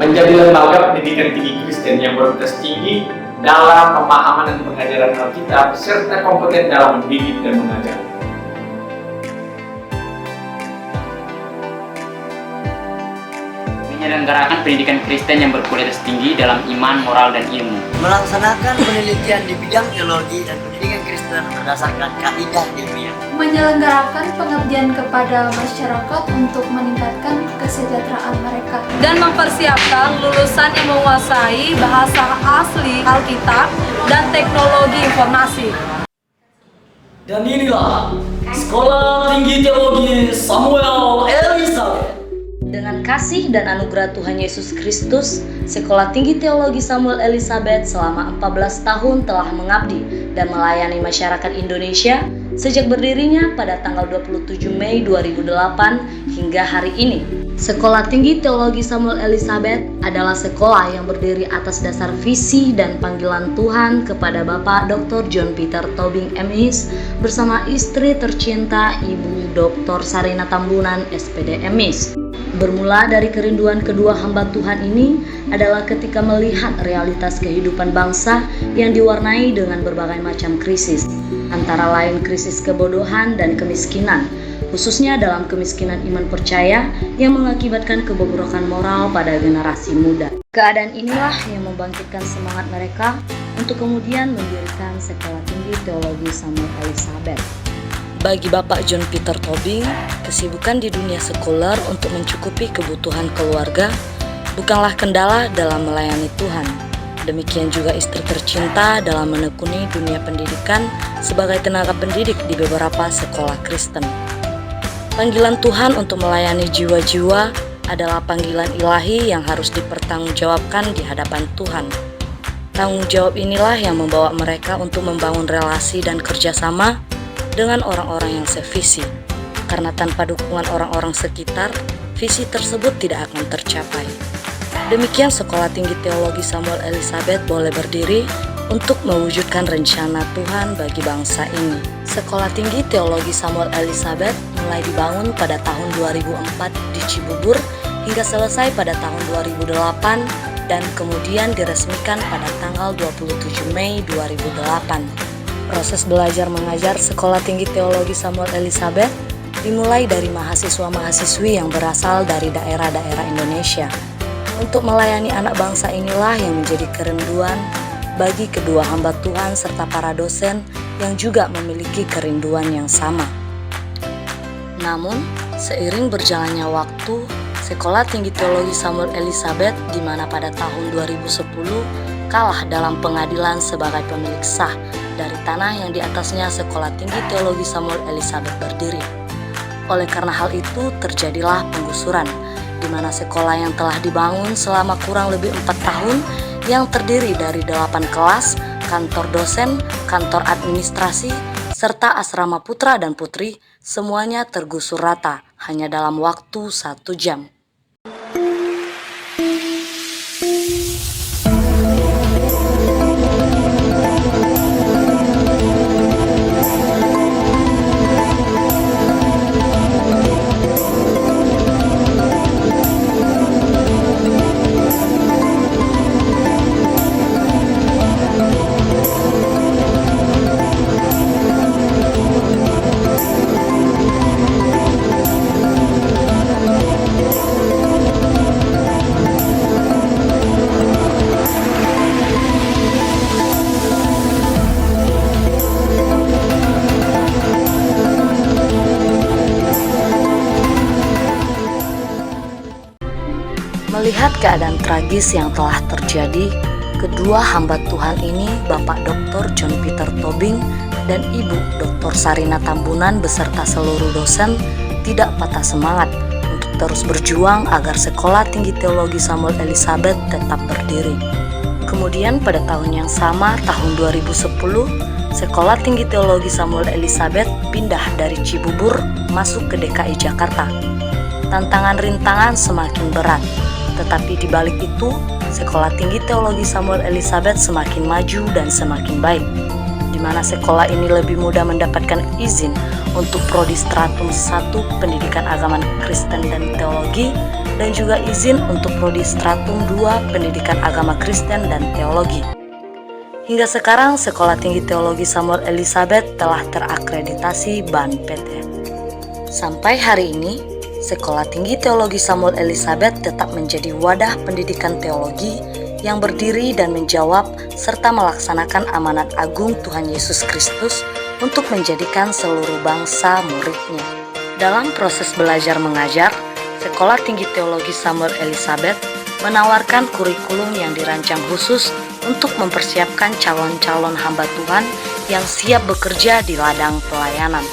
menjadi lembaga pendidikan tinggi Kristen yang berkualitas tinggi dalam pemahaman dan pengajaran Alkitab serta kompeten dalam mendidik dan mengajar. Menyelenggarakan pendidikan Kristen yang berkualitas tinggi dalam iman, moral, dan ilmu. Melaksanakan penelitian di bidang teologi dan pendidikan Kristen berdasarkan kaidah ilmiah. Menyelenggarakan pengabdian kepada masyarakat untuk meningkatkan kesejahteraan mereka. Dan mempersiapkan lulusan yang menguasai bahasa asli Alkitab dan teknologi informasi. Dan inilah Sekolah Tinggi Teologi Samuel Elisabeth. Dengan kasih dan anugerah Tuhan Yesus Kristus, Sekolah Tinggi Teologi Samuel Elisabeth selama 14 tahun telah mengabdi dan melayani masyarakat Indonesia sejak berdirinya pada tanggal 27 Mei 2008 hingga hari ini. Sekolah Tinggi Teologi Samuel Elisabeth adalah sekolah yang berdiri atas dasar visi dan panggilan Tuhan kepada Bapak Dr. John Peter Tobing MIs bersama istri tercinta Ibu Dr. Sarina Tambunan SPD MIs. Bermula dari kerinduan kedua hamba Tuhan ini adalah ketika melihat realitas kehidupan bangsa yang diwarnai dengan berbagai macam krisis, antara lain krisis kebodohan dan kemiskinan, khususnya dalam kemiskinan iman percaya yang mengakibatkan kebobrokan moral pada generasi muda. Keadaan inilah yang membangkitkan semangat mereka untuk kemudian mendirikan Sekolah Tinggi Teologi Samuel Elisabeth. Bagi Bapak John Peter Tobing, kesibukan di dunia sekuler untuk mencukupi kebutuhan keluarga bukanlah kendala dalam melayani Tuhan. Demikian juga istri tercinta dalam menekuni dunia pendidikan sebagai tenaga pendidik di beberapa sekolah Kristen. Panggilan Tuhan untuk melayani jiwa-jiwa adalah panggilan ilahi yang harus dipertanggungjawabkan di hadapan Tuhan. Tanggung jawab inilah yang membawa mereka untuk membangun relasi dan kerjasama dengan orang-orang yang sevisi, karena tanpa dukungan orang-orang sekitar, visi tersebut tidak akan tercapai. Demikian Sekolah Tinggi Teologi Samuel Elisabeth boleh berdiri untuk mewujudkan rencana Tuhan bagi bangsa ini. Sekolah Tinggi Teologi Samuel Elisabeth mulai dibangun pada tahun 2004 di Cibubur hingga selesai pada tahun 2008 dan kemudian diresmikan pada tanggal 27 Mei 2008. Proses belajar mengajar Sekolah Tinggi Teologi Samuel Elisabeth dimulai dari mahasiswa-mahasiswi yang berasal dari daerah-daerah Indonesia. Untuk melayani anak bangsa inilah yang menjadi kerinduan bagi kedua hamba Tuhan serta para dosen yang juga memiliki kerinduan yang sama. Namun, seiring berjalannya waktu, Sekolah Tinggi Teologi Samuel Elisabeth di mana pada tahun 2010 kalah dalam pengadilan sebagai pemilik sah dari tanah yang di atasnya Sekolah Tinggi Teologi Samuel Elisabeth berdiri. Oleh karena hal itu terjadilah penggusuran, di mana sekolah yang telah dibangun selama kurang lebih 4 tahun yang terdiri dari 8 kelas, kantor dosen, kantor administrasi, serta asrama putra dan putri, semuanya tergusur rata hanya dalam waktu 1 jam. Melihat keadaan tragis yang telah terjadi, kedua hamba Tuhan ini, Bapak Dr. John Peter Tobing dan Ibu Dr. Sarina Tambunan beserta seluruh dosen tidak patah semangat untuk terus berjuang agar Sekolah Tinggi Teologi Samuel Elisabeth tetap berdiri. Kemudian pada tahun yang sama, tahun 2010, Sekolah Tinggi Teologi Samuel Elisabeth pindah dari Cibubur masuk ke DKI Jakarta. Tantangan rintangan semakin berat. Tetapi di balik itu, Sekolah Tinggi Teologi Samuel Elisabeth semakin maju dan semakin baik, di mana sekolah ini lebih mudah mendapatkan izin untuk prodi stratum 1 pendidikan agama Kristen dan teologi, dan juga izin untuk prodi stratum 2 pendidikan agama Kristen dan teologi. Hingga sekarang, Sekolah Tinggi Teologi Samuel Elizabeth telah terakreditasi BAN PT. Sampai hari ini, Sekolah Tinggi Teologi Samuel Elizabeth tetap menjadi wadah pendidikan teologi yang berdiri dan menjawab serta melaksanakan amanat agung Tuhan Yesus Kristus untuk menjadikan seluruh bangsa muridnya. Dalam proses belajar mengajar, Sekolah Tinggi Teologi Samuel Elizabeth menawarkan kurikulum yang dirancang khusus untuk mempersiapkan calon-calon hamba Tuhan yang siap bekerja di ladang pelayanan.